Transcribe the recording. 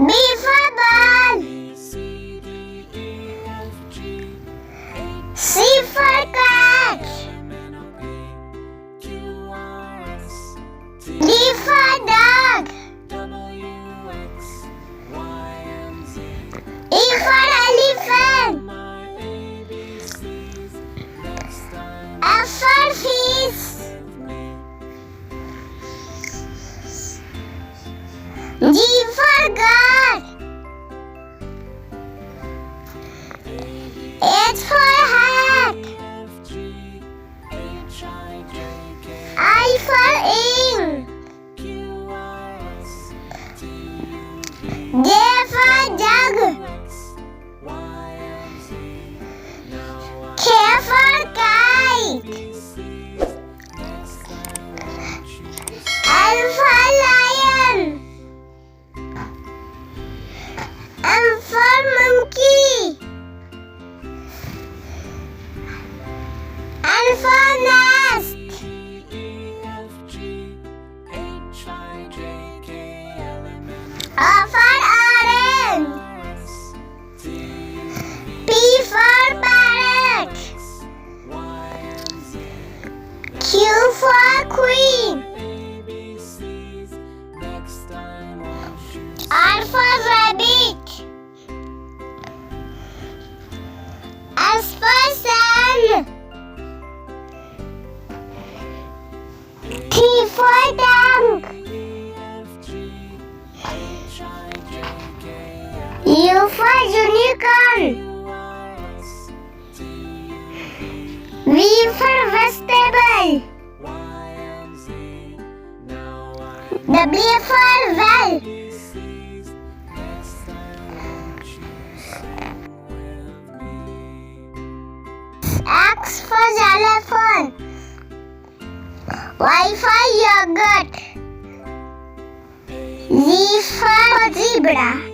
B for ball. C for cat. D for dog. E for elephant. F for fish. G for God. H for hat. I for ink. J for jug. K for kite. L for lion. M for monkey. N for nest. O for orange. P for parrot. Q for queen. R for rabbit. S for sun. T for tank. U for unicorn. V for vegetable. W for well. X for xylophone. Y for yogurt. Z for zebra.